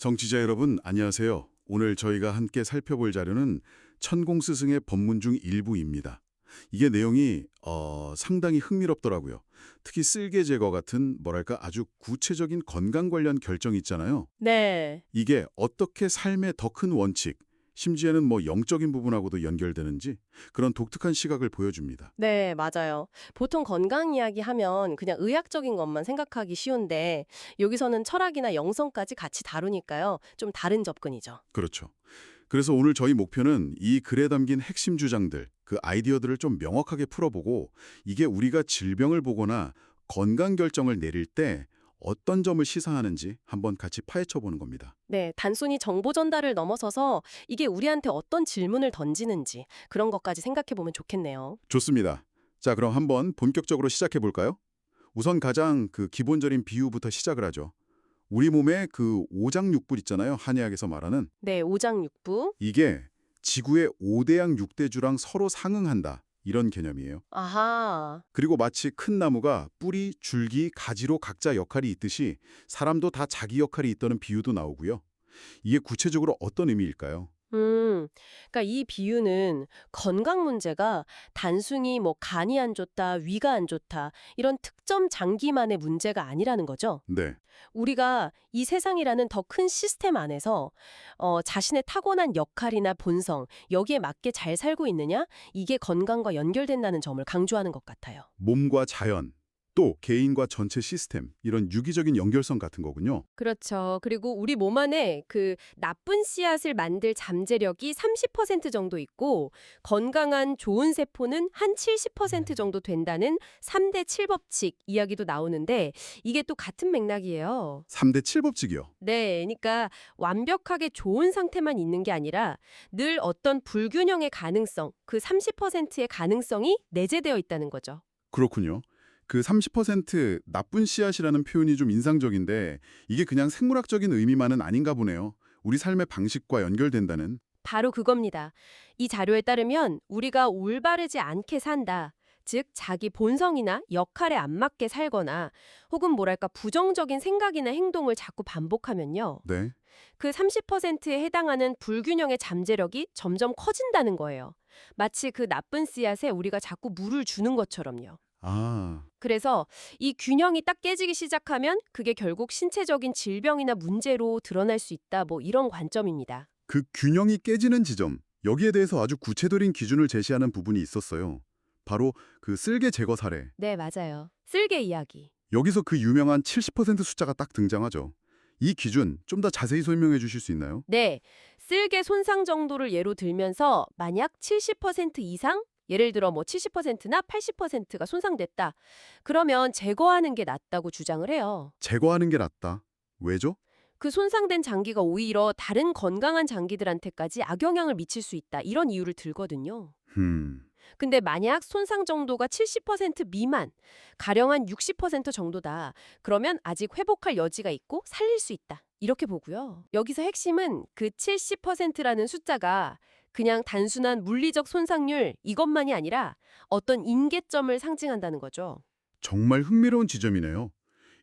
정치자 여러분, 안녕하세요. 오늘 저희가 함께 살펴볼 자료는 천공스승의 법문중 일부입니다. 이게 내용이 상당히 흥미롭더라고요. 특히 쓸개 제거 같은 뭐랄까 아주 구체적인 건강 관련 결정 있잖아요. 네. 이게 어떻게 삶의 더 큰 원칙, 심지어는 뭐 영적인 부분하고도 연결되는지 그런 독특한 시각을 보여줍니다. 네, 맞아요. 보통 건강 이야기 하면 그냥 의학적인 것만 생각하기 쉬운데 여기서는 철학이나 영성까지 같이 다루니까요. 좀 다른 접근이죠. 그렇죠. 그래서 오늘 저희 목표는 이 글에 담긴 핵심 주장들, 그 아이디어들을 좀 명확하게 풀어보고 이게 우리가 질병을 보거나 건강 결정을 내릴 때 어떤 점을 시사하는지 한번 같이 파헤쳐보는 겁니다. 네, 단순히 정보 전달을 넘어서서 이게 우리한테 어떤 질문을 던지는지 그런 것까지 생각해 보면 좋겠네요. 좋습니다. 자, 그럼 한번 본격적으로 시작해 볼까요? 우선 가장 그 기본적인 비유부터 시작을 하죠. 우리 몸에 그 오장육부 있잖아요. 한의학에서 말하는. 네, 오장육부. 이게 지구의 5대양 6대주랑 서로 상응한다. 이런 개념이에요. 아하. 그리고 마치 큰 나무가 뿌리, 줄기, 가지로 각자 역할이 있듯이 사람도 다 자기 역할이 있다는 비유도 나오고요. 이게 구체적으로 어떤 의미일까요? 그러니까 이 비유는 건강 문제가 단순히 뭐 간이 안 좋다, 위가 안 좋다 이런 특정 장기만의 문제가 아니라는 거죠. 네, 우리가 이 세상이라는 더 큰 시스템 안에서 자신의 타고난 역할이나 본성, 여기에 맞게 잘 살고 있느냐? 이게 건강과 연결된다는 점을 강조하는 것 같아요. 몸과 자연, 또 개인과 전체 시스템, 이런 유기적인 연결성 같은 거군요. 그렇죠. 그리고 우리 몸 안에 그 나쁜 씨앗을 만들 잠재력이 30% 정도 있고 건강한 좋은 세포는 한 70% 정도 된다는 3대 7법칙 이야기도 나오는데 이게 또 같은 맥락이에요. 3대 7법칙이요. 네, 그러니까 완벽하게 좋은 상태만 있는 게 아니라 늘 어떤 불균형의 가능성, 그 30%의 가능성이 내재되어 있다는 거죠. 그렇군요. 그 30% 나쁜 씨앗이라는 표현이 좀 인상적인데 이게 그냥 생물학적인 의미만은 아닌가 보네요. 우리 삶의 방식과 연결된다는. 바로 그겁니다. 이 자료에 따르면 우리가 올바르지 않게 산다. 즉, 자기 본성이나 역할에 안 맞게 살거나 혹은 뭐랄까 부정적인 생각이나 행동을 자꾸 반복하면요. 네. 그 30%에 해당하는 불균형의 잠재력이 점점 커진다는 거예요. 마치 그 나쁜 씨앗에 우리가 자꾸 물을 주는 것처럼요. 아, 그래서 이 균형이 딱 깨지기 시작하면 그게 결국 신체적인 질병이나 문제로 드러날 수 있다. 뭐 이런 관점입니다. 그 균형이 깨지는 지점, 여기에 대해서 아주 구체적인 기준을 제시하는 부분이 있었어요. 바로 그 쓸개 제거 사례. 네, 맞아요. 쓸개 이야기. 여기서 그 유명한 70% 숫자가 딱 등장하죠. 이 기준 좀 더 자세히 설명해 주실 수 있나요? 네, 쓸개 손상 정도를 예로 들면서 만약 70% 이상, 예를 들어 뭐 70%나 80%가 손상됐다. 그러면 제거하는 게 낫다고 주장을 해요. 제거하는 게 낫다. 왜죠? 그 손상된 장기가 오히려 다른 건강한 장기들한테까지 악영향을 미칠 수 있다. 이런 이유를 들거든요. 음, 근데 만약 손상 정도가 70% 미만, 가령 한 60% 정도다. 그러면 아직 회복할 여지가 있고 살릴 수 있다. 이렇게 보고요. 여기서 핵심은 그 70%라는 숫자가 그냥 단순한 물리적 손상률 이것만이 아니라 어떤 임계점을 상징한다는 거죠. 정말 흥미로운 지점이네요.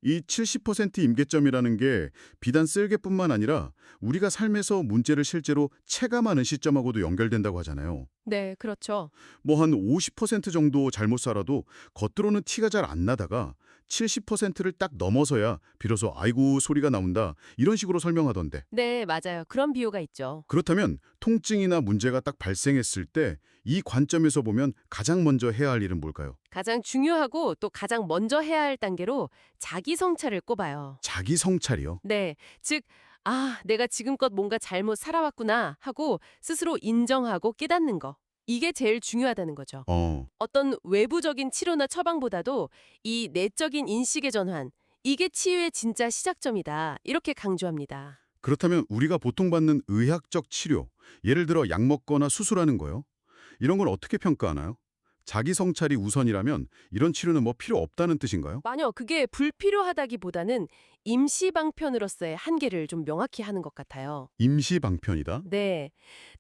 이 70% 임계점이라는 게 비단 쓸개뿐만 아니라 우리가 삶에서 문제를 실제로 체감하는 시점하고도 연결된다고 하잖아요. 네, 그렇죠. 뭐 한 50% 정도 잘못 살아도 겉으로는 티가 잘 안 나다가 70%를 딱 넘어서야 비로소 아이고 소리가 나온다 이런 식으로 설명하던데. 네, 맞아요. 그런 비유가 있죠. 그렇다면 통증이나 문제가 딱 발생했을 때 이 관점에서 보면 가장 먼저 해야 할 일은 뭘까요? 가장 중요하고 또 가장 먼저 해야 할 단계로 자기 성찰을 꼽아요. 자기 성찰이요. 네, 즉, 아, 내가 지금껏 뭔가 잘못 살아왔구나 하고 스스로 인정하고 깨닫는 거. 이게 제일 중요하다는 거죠. 어떤 외부적인 치료나 처방보다도 이 내적인 인식의 전환, 이게 치유의 진짜 시작점이다. 이렇게 강조합니다. 그렇다면 우리가 보통 받는 의학적 치료, 예를 들어 약 먹거나 수술하는 거요. 이런 건 어떻게 평가하나요? 자기 성찰이 우선이라면 이런 치료는 뭐 필요 없다는 뜻인가요? 아니요, 그게 불필요하다기보다는 임시방편으로서의 한계를 좀 명확히 하는 것 같아요. 임시 방편이다? 네.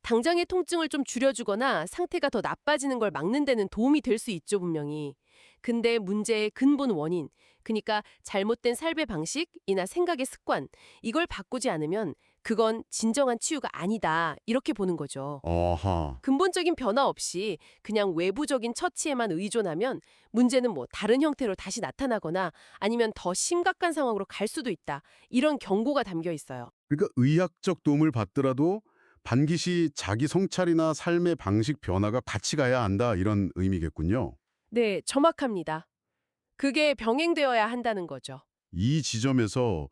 당장의 통증을 좀 줄여주거나 상태가 더 나빠지는 걸 막는 데는 도움이 될 수 있죠, 분명히. 근데 문제의 근본 원인, 그러니까 잘못된 삶의 방식이나 생각의 습관, 이걸 바꾸지 않으면 그건 진정한 치유가 아니다. 이렇게 보는 거죠. 아하. 근본적인 변화 없이 그냥 외부적인 처치에만 의존하면 문제는 뭐 다른 형태로 다시 나타나거나 아니면 더 심각한 상황으로 갈 수도 있다. 이런 경고가 담겨 있어요. 그러니까 의학적 도움을 받더라도 반드시 자기 성찰이나 삶의 방식 변화가 같이 가야 한다 이런 의미겠군요. 네, 정확합니다. 그게 병행되어야 한다는 거죠. 이 지점에서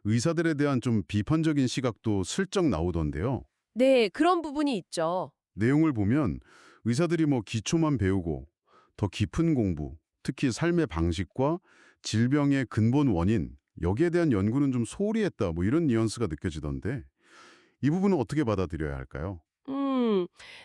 의사들에 대한 좀 비판적인 시각도 슬쩍 나오던데요. 네, 그런 부분이 있죠. 내용을 보면 의사들이 뭐 기초만 배우고 더 깊은 공부, 특히 삶의 방식과 질병의 근본 원인, 여기에 대한 연구는 좀 소홀히 했다 뭐 이런 뉘앙스가 느껴지던데 이 부분은 어떻게 받아들여야 할까요?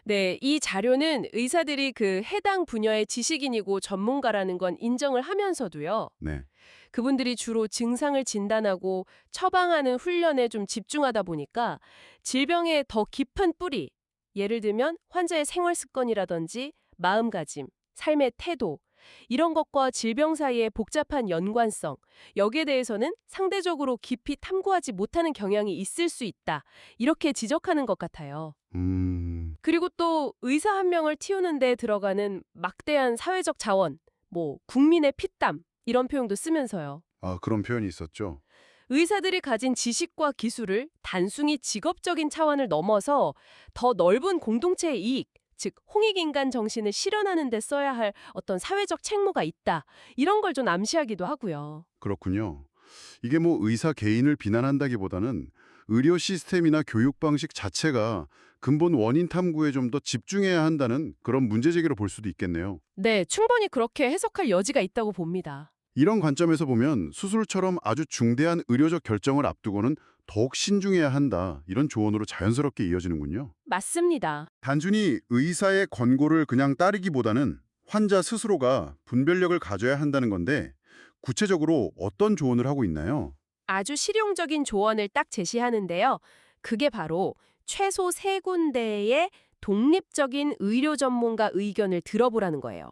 네, 이 자료는 의사들이 그 해당 분야의 지식인이고 전문가라는 건 인정을 하면서도요. 네. 그분들이 주로 증상을 진단하고 처방하는 훈련에 좀 집중하다 보니까 질병의 더 깊은 뿌리, 예를 들면 환자의 생활 습관이라든지 마음가짐, 삶의 태도, 이런 것과 질병 사이의 복잡한 연관성, 여기에 대해서는 상대적으로 깊이 탐구하지 못하는 경향이 있을 수 있다. 이렇게 지적하는 것 같아요. 그리고 또 의사 한 명을 틔우는 데 들어가는 막대한 사회적 자원, 뭐 국민의 피땀, 이런 표현도 쓰면서요. 아, 그런 표현이 있었죠. 의사들이 가진 지식과 기술을 단순히 직업적인 차원을 넘어서 더 넓은 공동체의 이익, 즉 홍익인간 정신을 실현하는 데 써야 할 어떤 사회적 책무가 있다. 이런 걸 좀 암시하기도 하고요. 그렇군요. 이게 뭐 의사 개인을 비난한다기보다는 의료 시스템이나 교육 방식 자체가 근본 원인 탐구에 좀 더 집중해야 한다는 그런 문제 제기로 볼 수도 있겠네요. 네, 충분히 그렇게 해석할 여지가 있다고 봅니다. 이런 관점에서 보면 수술처럼 아주 중대한 의료적 결정을 앞두고는 더욱 신중해야 한다. 이런 조언으로 자연스럽게 이어지는군요. 맞습니다. 단순히 의사의 권고를 그냥 따르기보다는 환자 스스로가 분별력을 가져야 한다는 건데 구체적으로 어떤 조언을 하고 있나요? 아주 실용적인 조언을 딱 제시하는데요. 그게 바로 최소 3군데의 독립적인 의료 전문가 의견을 들어보라는 거예요.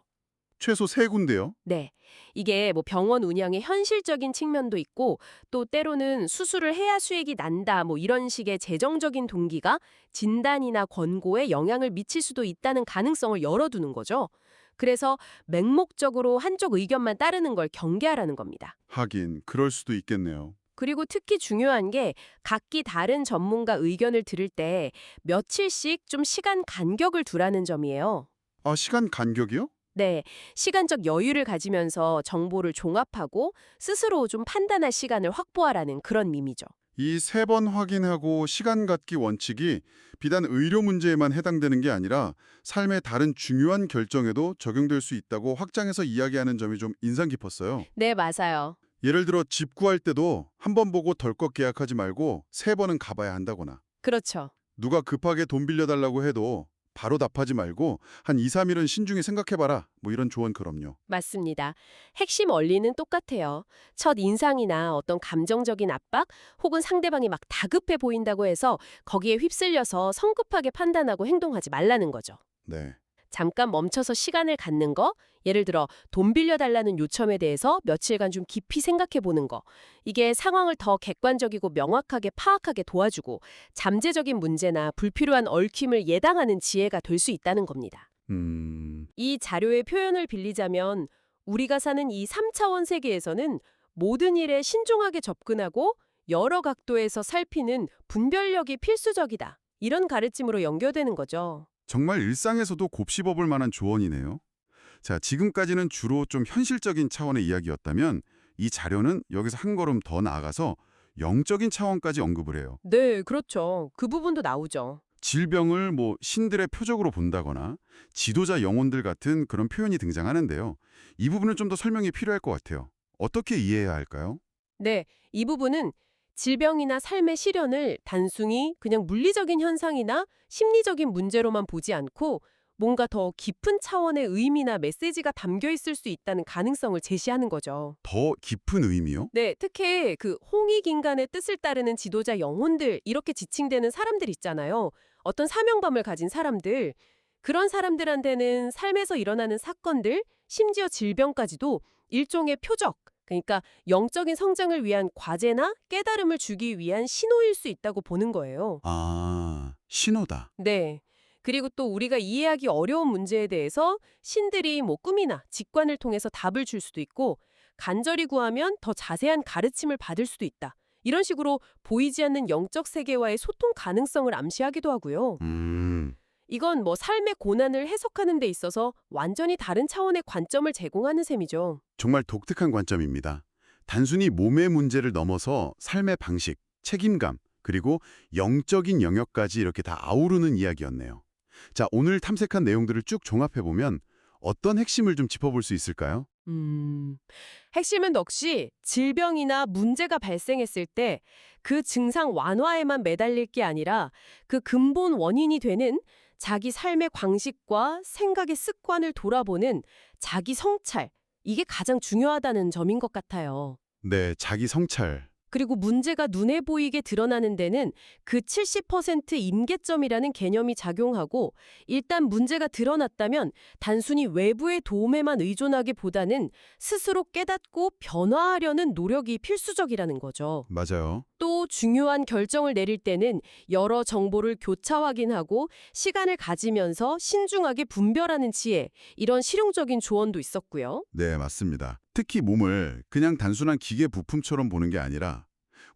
최소 3군데요? 네. 이게 뭐 병원 운영의 현실적인 측면도 있고 또 때로는 수술을 해야 수익이 난다 뭐 이런 식의 재정적인 동기가 진단이나 권고에 영향을 미칠 수도 있다는 가능성을 열어두는 거죠. 그래서 맹목적으로 한쪽 의견만 따르는 걸 경계하라는 겁니다. 하긴 그럴 수도 있겠네요. 그리고 특히 중요한 게 각기 다른 전문가 의견을 들을 때 며칠씩 좀 시간 간격을 두라는 점이에요. 아, 시간 간격이요? 네, 시간적 여유를 가지면서 정보를 종합하고 스스로 좀 판단할 시간을 확보하라는 그런 의미죠. 이 3번 확인하고 시간 갖기 원칙이 비단 의료 문제에만 해당되는 게 아니라 삶의 다른 중요한 결정에도 적용될 수 있다고 확장해서 이야기하는 점이 좀 인상 깊었어요. 네, 맞아요. 예를 들어 집 구할 때도 한 번 보고 덜컥 계약하지 말고 3번은 가봐야 한다거나 그렇죠. 누가 급하게 돈 빌려달라고 해도 바로 답하지 말고 한 2, 3일은 신중히 생각해봐라. 뭐 이런 조언 그럼요. 맞습니다. 핵심 원리는 똑같아요. 첫 인상이나 어떤 감정적인 압박 혹은 상대방이 막 다급해 보인다고 해서 거기에 휩쓸려서 성급하게 판단하고 행동하지 말라는 거죠. 네. 잠깐 멈춰서 시간을 갖는 거, 예를 들어 돈 빌려달라는 요청에 대해서 며칠간 좀 깊이 생각해 보는 거, 이게 상황을 더 객관적이고 명확하게 파악하게 도와주고 잠재적인 문제나 불필요한 얽힘을 예방하는 지혜가 될 수 있다는 겁니다. 이 자료의 표현을 빌리자면 우리가 사는 이 3차원 세계에서는 모든 일에 신중하게 접근하고 여러 각도에서 살피는 분별력이 필수적이다. 이런 가르침으로 연결되는 거죠. 정말 일상에서도 곱씹어볼 만한 조언이네요. 자, 지금까지는 주로 좀 현실적인 차원의 이야기였다면 이 자료는 여기서 한 걸음 더 나아가서 영적인 차원까지 언급을 해요. 네, 그렇죠. 그 부분도 나오죠. 질병을 뭐 신들의 표적으로 본다거나 지도자 영혼들 같은 그런 표현이 등장하는데요. 이 부분은 좀 더 설명이 필요할 것 같아요. 어떻게 이해해야 할까요? 네, 이 부분은 질병이나 삶의 시련을 단순히 그냥 물리적인 현상이나 심리적인 문제로만 보지 않고 뭔가 더 깊은 차원의 의미나 메시지가 담겨 있을 수 있다는 가능성을 제시하는 거죠. 더 깊은 의미요? 네, 특히 그 홍익인간의 뜻을 따르는 지도자 영혼들 이렇게 지칭되는 사람들 있잖아요. 어떤 사명감을 가진 사람들. 그런 사람들한테는 삶에서 일어나는 사건들, 심지어 질병까지도 일종의 표적, 그러니까 영적인 성장을 위한 과제나 깨달음을 주기 위한 신호일 수 있다고 보는 거예요. 아, 신호다. 네. 그리고 또 우리가 이해하기 어려운 문제에 대해서 신들이 뭐 꿈이나 직관을 통해서 답을 줄 수도 있고 간절히 구하면 더 자세한 가르침을 받을 수도 있다. 이런 식으로 보이지 않는 영적 세계와의 소통 가능성을 암시하기도 하고요. 이건 뭐 삶의 고난을 해석하는 데 있어서 완전히 다른 차원의 관점을 제공하는 셈이죠. 정말 독특한 관점입니다. 단순히 몸의 문제를 넘어서 삶의 방식, 책임감, 그리고 영적인 영역까지 이렇게 다 아우르는 이야기였네요. 자, 오늘 탐색한 내용들을 쭉 종합해보면 어떤 핵심을 좀 짚어볼 수 있을까요? 핵심은 역시 질병이나 문제가 발생했을 때 그 증상 완화에만 매달릴 게 아니라 그 근본 원인이 되는 자기 삶의 방식과 생각의 습관을 돌아보는 자기 성찰, 이게 가장 중요하다는 점인 것 같아요. 네, 자기 성찰. 그리고 문제가 눈에 보이게 드러나는 데는 그 70% 임계점이라는 개념이 작용하고 일단 문제가 드러났다면 단순히 외부의 도움에만 의존하기보다는 스스로 깨닫고 변화하려는 노력이 필수적이라는 거죠. 맞아요. 또 중요한 결정을 내릴 때는 여러 정보를 교차 확인하고 시간을 가지면서 신중하게 분별하는 지혜, 이런 실용적인 조언도 있었고요. 네, 맞습니다. 특히 몸을 그냥 단순한 기계 부품처럼 보는 게 아니라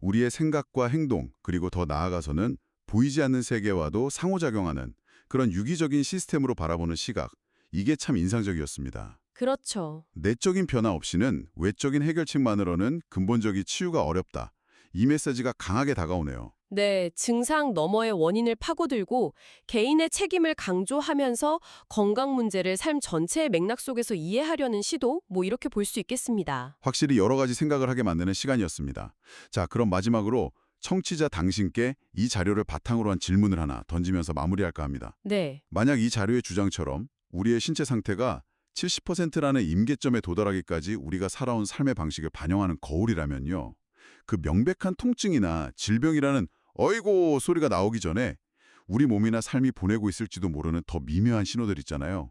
우리의 생각과 행동, 그리고 더 나아가서는 보이지 않는 세계와도 상호작용하는 그런 유기적인 시스템으로 바라보는 시각, 이게 참 인상적이었습니다. 그렇죠. 내적인 변화 없이는 외적인 해결책만으로는 근본적인 치유가 어렵다. 이 메시지가 강하게 다가오네요. 네, 증상 너머의 원인을 파고들고 개인의 책임을 강조하면서 건강 문제를 삶 전체의 맥락 속에서 이해하려는 시도, 뭐 이렇게 볼 수 있겠습니다. 확실히 여러 가지 생각을 하게 만드는 시간이었습니다. 자, 그럼 마지막으로 청취자 당신께 이 자료를 바탕으로 한 질문을 하나 던지면서 마무리할까 합니다. 네. 만약 이 자료의 주장처럼 우리의 신체 상태가 70%라는 임계점에 도달하기까지 우리가 살아온 삶의 방식을 반영하는 거울이라면요. 그 명백한 통증이나 질병이라는 어이고 소리가 나오기 전에 우리 몸이나 삶이 보내고 있을지도 모르는 더 미묘한 신호들 있잖아요.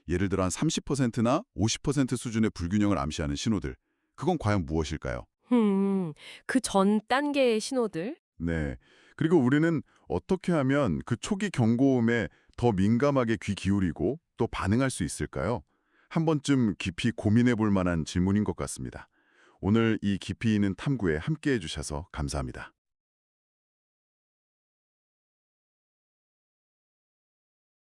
예를 들어 한 30%나 50% 수준의 불균형을 암시하는 신호들. 그건 과연 무엇일까요? 그 전 단계의 신호들? 네. 그리고 우리는 어떻게 하면 그 초기 경고음에 더 민감하게 귀 기울이고 또 반응할 수 있을까요? 한 번쯤 깊이 고민해 볼 만한 질문인 것 같습니다. 오늘 이 깊이 있는 탐구에 함께해 주셔서 감사합니다.